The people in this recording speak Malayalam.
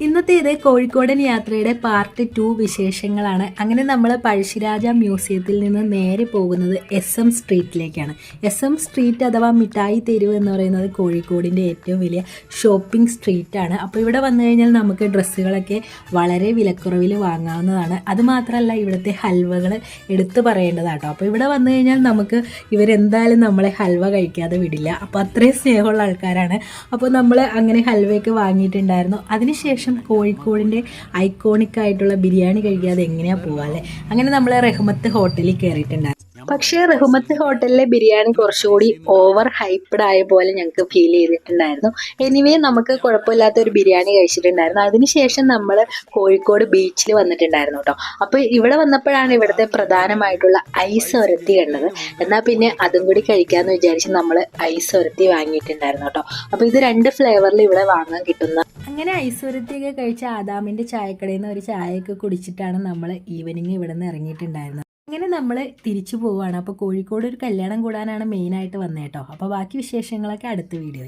ഇന്നത്തേത് കോഴിക്കോടൻ യാത്രയുടെ പാർട്ട് 2 വിശേഷങ്ങളാണ്. അങ്ങനെ നമ്മൾ പഴശ്ശിരാജ മ്യൂസിയത്തിൽ നിന്ന് നേരെ പോകുന്നത് SM സ്ട്രീറ്റിലേക്കാണ്. SM സ്ട്രീറ്റ് അഥവാ മിഠായി തെരുവ് എന്ന് പറയുന്നത് കോഴിക്കോടിൻ്റെ ഏറ്റവും വലിയ ഷോപ്പിംഗ് സ്ട്രീറ്റാണ്. അപ്പോൾ ഇവിടെ വന്നു കഴിഞ്ഞാൽ നമുക്ക് ഡ്രസ്സുകളൊക്കെ വളരെ വിലക്കുറവിൽ വാങ്ങാവുന്നതാണ്. അതുമാത്രമല്ല ഇവിടുത്തെ ഹൽവകൾ എടുത്തു പറയേണ്ടതാട്ടോ. അപ്പോൾ ഇവിടെ വന്നു കഴിഞ്ഞാൽ നമുക്ക് ഇവരെന്തായാലും നമ്മളെ ഹൽവ കഴിക്കാതെ വിടില്ല. അപ്പോൾ അത്രയും സ്നേഹമുള്ള ആൾക്കാരാണ്. അപ്പോൾ നമ്മൾ അങ്ങനെ ഹൽവയൊക്കെ വാങ്ങിയിട്ടുണ്ടായിരുന്നു. അതിനുശേഷം കോഴിക്കോടിൻ്റെ ഐക്കോണിക് ആയിട്ടുള്ള ബിരിയാണി കഴിക്കാതെ എങ്ങനെയാ പോവാല്ലേ. അങ്ങനെ നമ്മൾ റഹ്മത്ത് ഹോട്ടലിൽ കയറിയിട്ടുണ്ടായിരുന്നു. പക്ഷേ റഹ്മത്ത് ഹോട്ടലിലെ ബിരിയാണി കുറച്ചുകൂടി ഓവർ ഹൈപ്ഡ് ആയ പോലെ ഞങ്ങൾക്ക് ഫീൽ ചെയ്തിട്ടുണ്ടായിരുന്നു. എനിവേ നമുക്ക് കുഴപ്പമില്ലാത്തൊരു ബിരിയാണി കഴിച്ചിട്ടുണ്ടായിരുന്നു. അതിനുശേഷം നമ്മൾ കോഴിക്കോട് ബീച്ചിൽ വന്നിട്ടുണ്ടായിരുന്നു കേട്ടോ. അപ്പോൾ ഇവിടെ വന്നപ്പോഴാണ് ഇവിടുത്തെ പ്രധാനമായിട്ടുള്ള ഐസ് ഒരത്തി കണ്ടത്. എന്നാൽ പിന്നെ അതും കൂടി കഴിക്കാമെന്ന് വിചാരിച്ച് നമ്മൾ ഐസ് ഒരത്തി വാങ്ങിയിട്ടുണ്ടായിരുന്നു കേട്ടോ. അപ്പോൾ ഇത് 2 ഫ്ലേവറിൽ ഇവിടെ വാങ്ങാൻ കിട്ടുന്ന. അങ്ങനെ ഐസ് ഒരത്തിയൊക്കെ കഴിച്ച ആദാമിൻ്റെ ചായക്കടയിൽ നിന്ന് ഒരു ചായയൊക്കെ കുടിച്ചിട്ടാണ് നമ്മൾ ഈവനിങ് ഇവിടെ നിന്ന് ഇറങ്ങിയിട്ടുണ്ടായിരുന്നത്. അങ്ങനെ നമ്മൾ തിരിച്ചു പോവുകയാണ്. അപ്പോൾ കോഴിക്കോട് ഒരു കല്യാണം കൂടാനാണ് മെയിനായിട്ട് വന്നത് കേട്ടോ. അപ്പോൾ ബാക്കി വിശേഷങ്ങളൊക്കെ അടുത്ത വീഡിയോയിൽ.